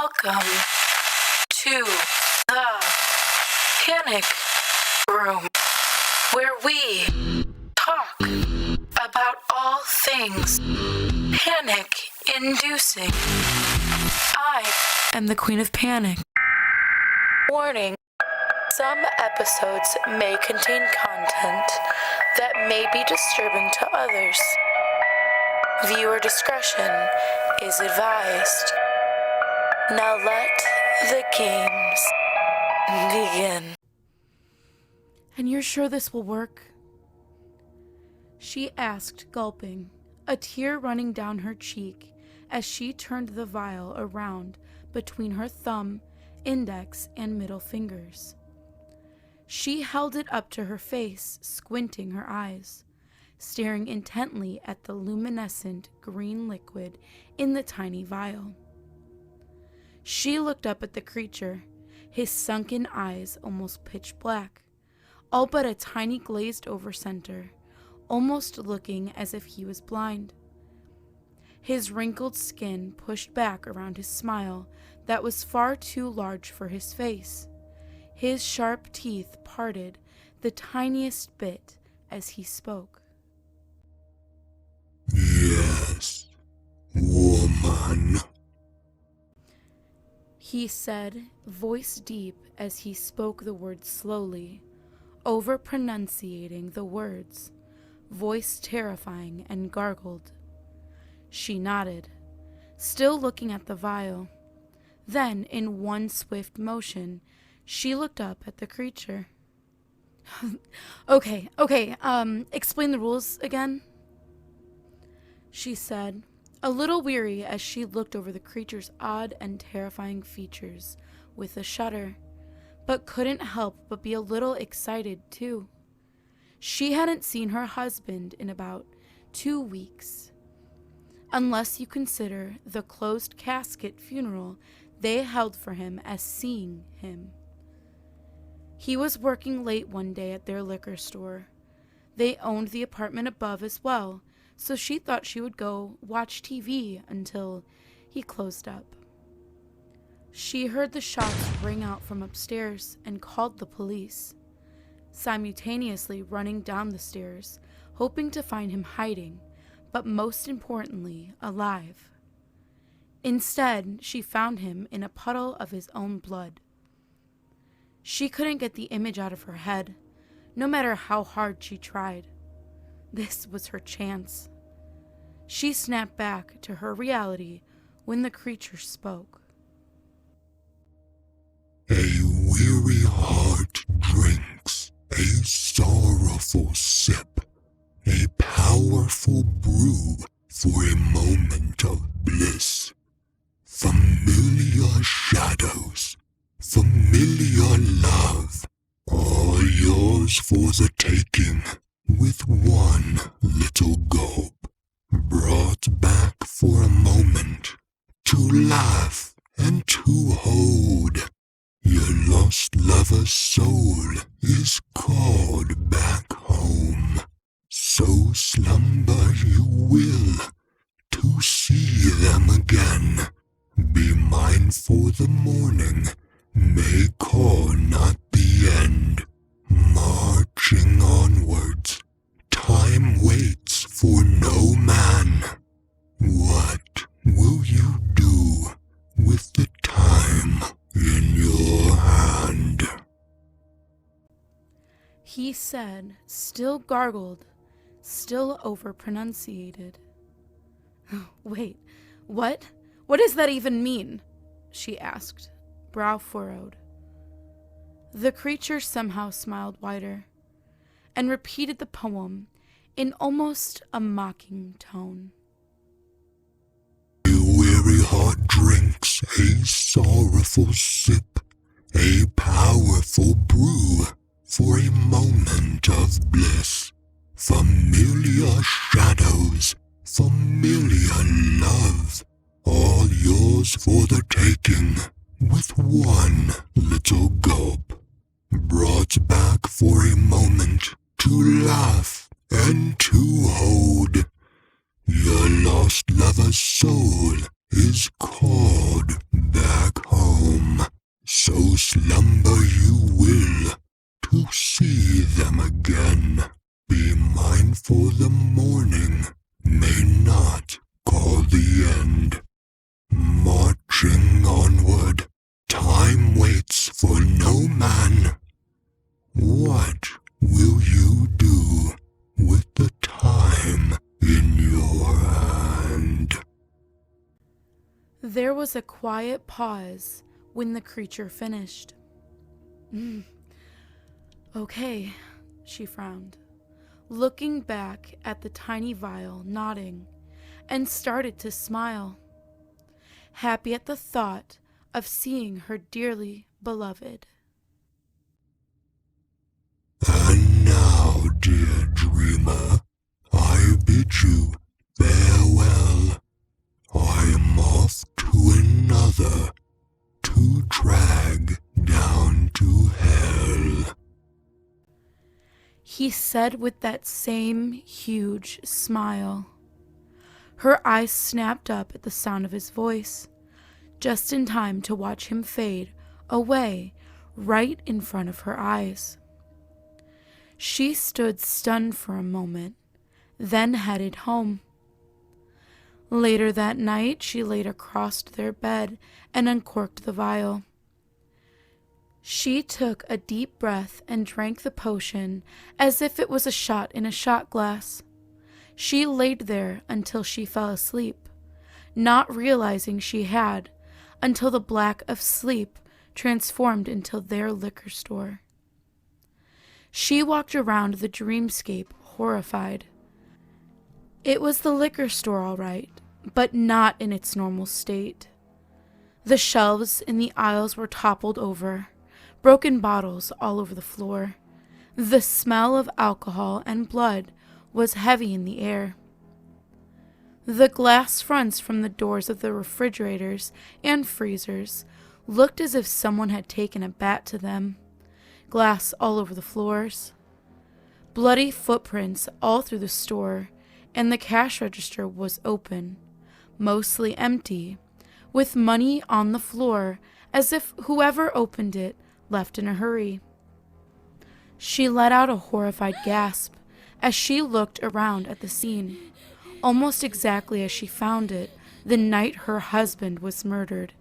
Welcome to the Panic Room, where we talk about all things panic-inducing. I am the Queen of Panic. Warning, some episodes may contain content that may be disturbing to others. Viewer discretion is advised. Now let the games begin. And you're sure this will work? She asked, gulping, a tear running down her cheek as she turned the vial around between her thumb, index, and middle fingers. She held it up to her face, squinting her eyes, staring intently at the luminescent green liquid in the tiny vial. She looked up at the creature, his sunken eyes almost pitch black, all but a tiny glazed-over center, almost looking as if he was blind. His wrinkled skin pushed back around his smile that was far too large for his face. His sharp teeth parted the tiniest bit as he spoke. Yes, woman, he said, voice deep as he spoke the words slowly, over-pronunciating the words, voice terrifying and gargled. She nodded, still looking at the vial. Then, in one swift motion, she looked up at the creature. Okay, explain the rules again, she said, a little weary as she looked over the creature's odd and terrifying features with a shudder, but couldn't help but be a little excited too. She hadn't seen her husband in about 2 weeks, unless you consider the closed casket funeral they held for him as seeing him. He was working late one day at their liquor store. They owned the apartment above as well, so she thought she would go watch TV until he closed up. She heard the shots ring out from upstairs and called the police, simultaneously running down the stairs, hoping to find him hiding, but most importantly, alive. Instead, she found him in a puddle of his own blood. She couldn't get the image out of her head, no matter how hard she tried. This was her chance. She snapped back to her reality when the creature spoke. a weary heart drinks a sorrowful sip, a powerful brew for a moment of bliss. Familiar shadows, familiar love, all yours for the taking, with one little gulp, brought back for a moment, to laugh and to hold. Your lost lover's soul is called back home, so slumber you will, to see them again. Be mindful the morning may call not the end. Marching onwards, time waits for no man. What will you do with the time in your hand? He said, still gargled, still over-pronunciated. Wait, what? What does that even mean? She asked, brow furrowed. The creature somehow smiled wider and repeated the poem in almost a mocking tone. A weary heart drinks a sorrowful sip, a powerful brew for a moment of bliss. Familiar shadows, familiar love, all yours for the taking, with one little gulp, brought back for a moment, to laugh and to hold. Your lost lover's soul is called back for the morning may not call the end. Marching onward, time waits for no man. What will you do with the time in your hand? There was a quiet pause when the creature finished. Okay, she frowned, looking back at the tiny vial, nodding, and started to smile, happy at the thought of seeing her dearly beloved. And now, dear dreamer, I bid you farewell. I am off to another, to drag down to hell. He said with that same huge smile. Her eyes snapped up at the sound of his voice, just in time to watch him fade away right in front of her eyes. She stood stunned for a moment, then headed home. Later that night, she laid across their bed and uncorked the vial. She took a deep breath and drank the potion as if it was a shot in a shot glass. She laid there until she fell asleep, not realizing she had, until the black of sleep transformed into their liquor store. She walked around the dreamscape, horrified. It was the liquor store, all right, but not in its normal state. The shelves in the aisles were toppled over, broken bottles all over the floor. The smell of alcohol and blood was heavy in the air. The glass fronts from the doors of the refrigerators and freezers looked as if someone had taken a bat to them. Glass all over the floors. Bloody footprints all through the store, and the cash register was open, mostly empty, with money on the floor as if whoever opened it left in a hurry. She let out a horrified gasp as she looked around at the scene, almost exactly as she found it the night her husband was murdered.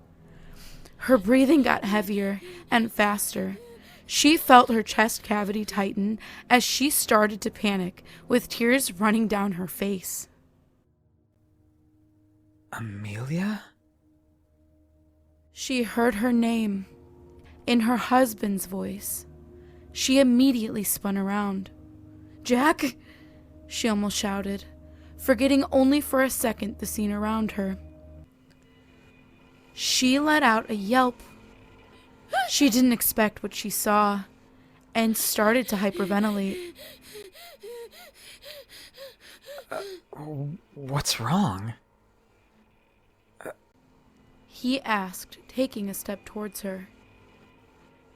Her breathing got heavier and faster. She felt her chest cavity tighten as she started to panic, with tears running down her face. Amelia? She heard her name in her husband's voice. She immediately spun around. "Jack!" she almost shouted, forgetting only for a second the scene around her. She let out a yelp. She didn't expect what she saw and started to hyperventilate. What's wrong? He asked, taking a step towards her.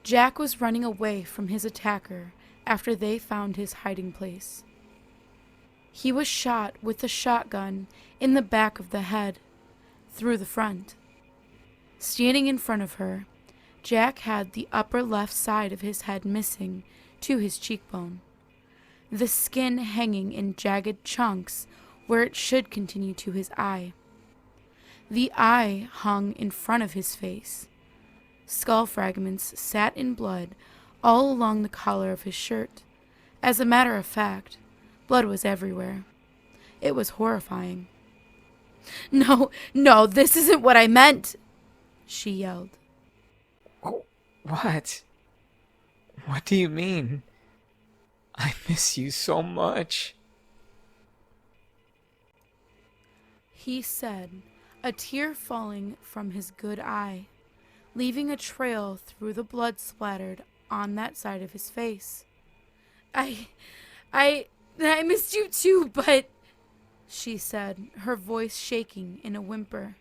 Jack was running away from his attacker after they found his hiding place. He was shot with a shotgun in the back of the head, through the front. Standing in front of her, Jack had the upper left side of his head missing to his cheekbone, the skin hanging in jagged chunks where it should continue to his eye. The eye hung in front of his face. Skull fragments sat in blood all along the collar of his shirt. As a matter of fact, blood was everywhere. It was horrifying. No, this isn't what I meant," she yelled. What? What do you mean? I miss you so much. He said, a tear falling from his good eye, leaving a trail through the blood splattered on that side of his face. I missed you too, but," she said, her voice shaking in a whimper.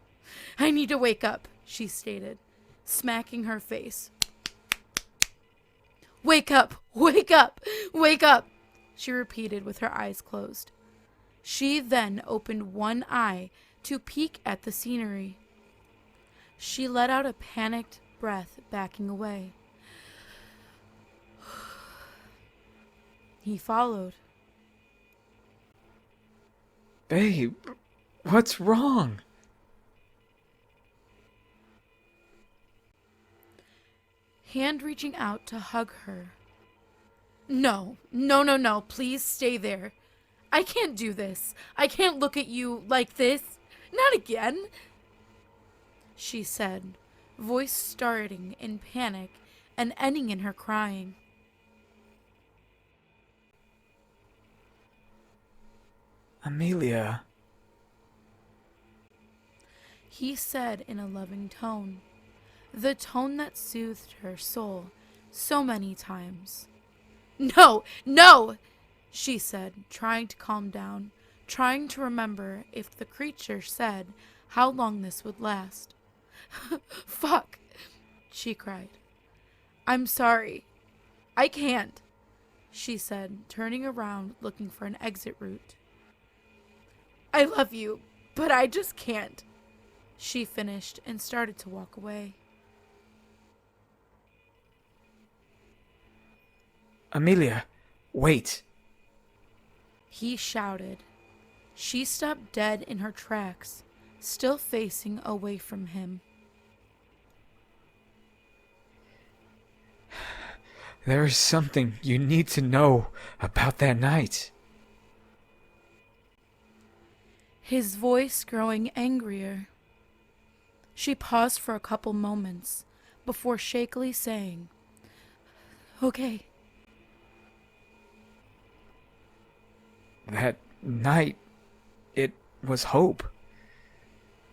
"I need to wake up," she stated, smacking her face. "Wake up, wake up, wake up," she repeated with her eyes closed. She then opened one eye to peek at the scenery. She let out a panicked breath, backing away. He followed. Babe, what's wrong? Hand reaching out to hug her. No, no, no, no, please stay there. I can't do this. I can't look at you like this. Not again, she said, voice starting in panic and ending in her crying. Amelia. He said in a loving tone, the tone that soothed her soul so many times. No, no, she said, trying to calm down, trying to remember if the creature said how long this would last. Fuck, she cried. I'm sorry. I can't, she said, turning around looking for an exit route. I love you, but I just can't, she finished and started to walk away. Amelia, wait. He shouted. She stopped dead in her tracks, still facing away from him. There is something you need to know about that night. His voice growing angrier. She paused for a couple moments before shakily saying, Okay. That night, it was Hope.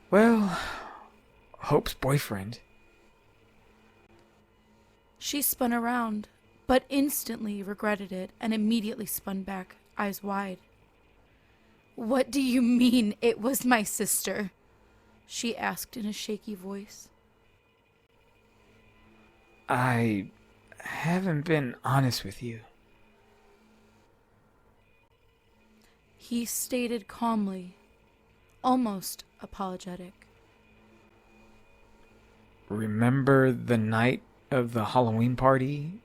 Well, Hope's boyfriend. She spun around, but instantly regretted it and immediately spun back, eyes wide. What do you mean it was my sister? She asked in a shaky voice. I haven't been honest with you. He stated calmly, almost apologetic. Remember the night of the Halloween party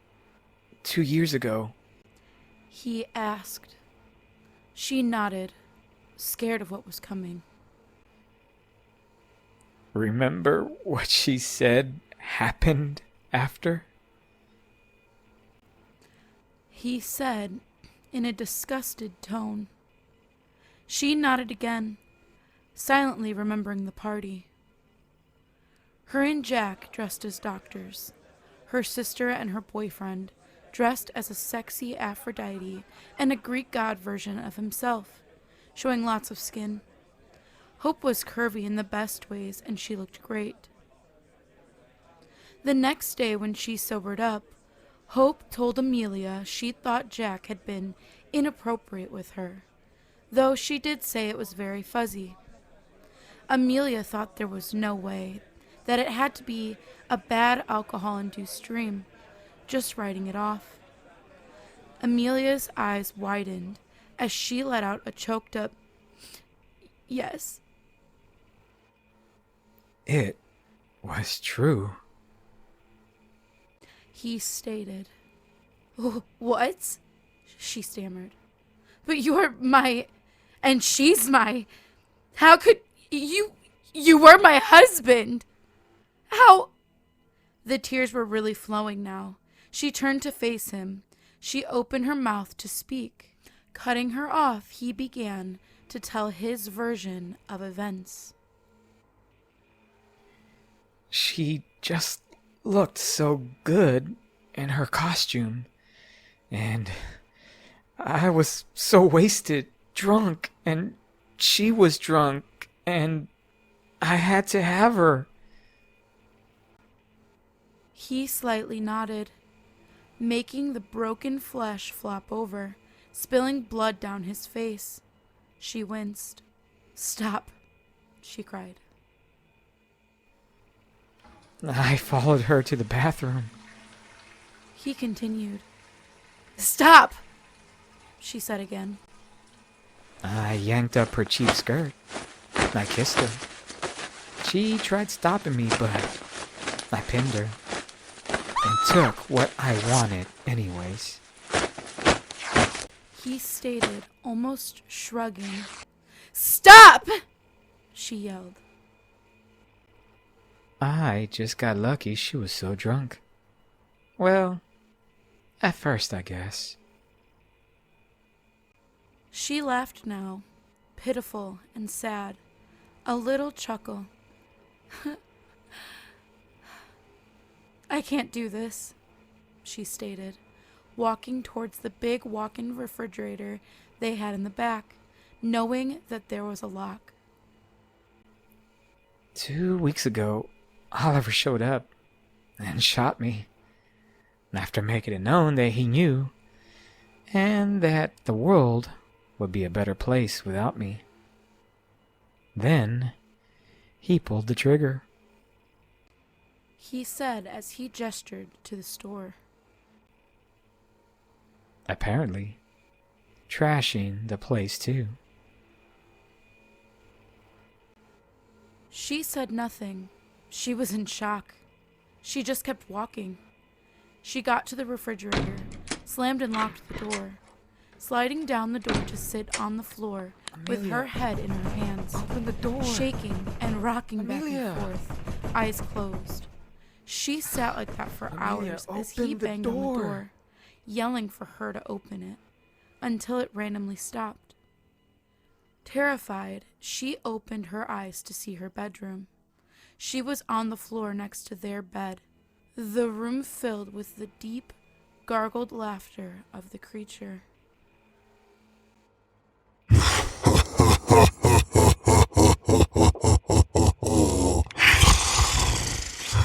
2 years ago? He asked. She nodded, scared of what was coming. Remember what she said happened after? He said in a disgusted tone. She nodded again, silently remembering the party. Her and Jack dressed as doctors, her sister and her boyfriend dressed as a sexy Aphrodite and a Greek god version of himself, showing lots of skin. Hope was curvy in the best ways, and she looked great. The next day when she sobered up, Hope told Amelia she thought Jack had been inappropriate with her, though she did say it was very fuzzy. Amelia thought there was no way, that it had to be a bad alcohol-induced dream, just writing it off. Amelia's eyes widened as she let out a choked-up, yes. It was true. He stated. What? She stammered. But you're my... and she's my... How could you were my husband! How... The tears were really flowing now. She turned to face him. She opened her mouth to speak. Cutting her off, he began to tell his version of events. She just looked so good in her costume. And I was so wasted, drunk, and she was drunk, and I had to have her. He slightly nodded, making the broken flesh flop over, spilling blood down his face. She winced. Stop, she cried. I followed her to the bathroom. He continued. Stop, she said again. I yanked up her cheap skirt. I kissed her. She tried stopping me, but I pinned her and took what I wanted anyways. He stated, almost shrugging. Stop! She yelled. I just got lucky she was so drunk. Well, at first, I guess. She laughed now, pitiful and sad, a little chuckle. I can't do this, she stated, walking towards the big walk-in refrigerator they had in the back, knowing that there was a lock. 2 weeks ago, Oliver showed up and shot me. After making it known that he knew, and that the world would be a better place without me. Then, he pulled the trigger. He said as he gestured to the store. Apparently, trashing the place too. She said nothing. She was in shock. She just kept walking. She got to the refrigerator, slammed and locked the door, sliding down the door to sit on the floor with her head in her hands, Open the door. shaking and rocking Amelia. back and forth, eyes closed. She sat like that for Amelia, hours as open he the banged on the door. door, yelling for her to open it, until it randomly stopped. Terrified, she opened her eyes to see her bedroom. She was on the floor next to their bed, the room filled with the deep, gargled laughter of the creature.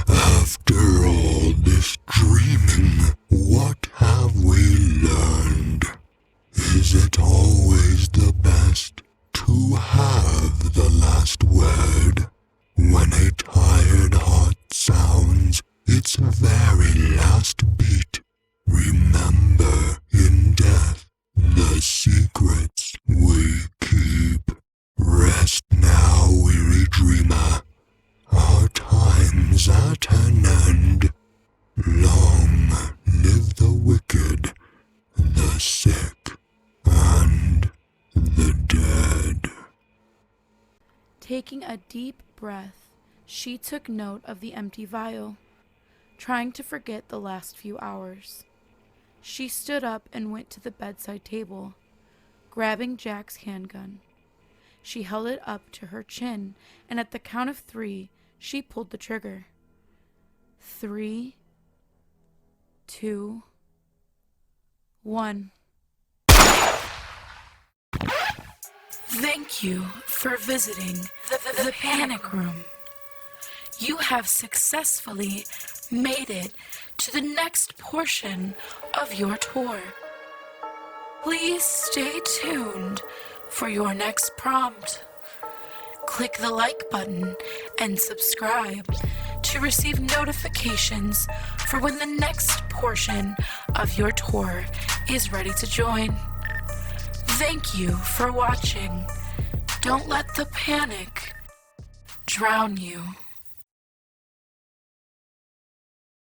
After all this dreaming, what have we learned? Is it always the best to have the last word? When a tired heart sounds its very last beat, remember in death the secrets we keep. Rest now, weary dreamer. Our time's at an end. Long live the wicked, the sick, and the dead. Taking a deep breath, she took note of the empty vial, trying to forget the last few hours. She stood up and went to the bedside table, grabbing Jack's handgun. She held it up to her chin, and at the count of 3, she pulled the trigger. 3, 2, 1. Thank you for visiting the Panic Room. You have successfully made it to the next portion of your tour. Please stay tuned for your next prompt. Click the like button and subscribe to receive notifications for when the next portion of your tour is ready to join. Thank you for watching. Don't let the panic drown you.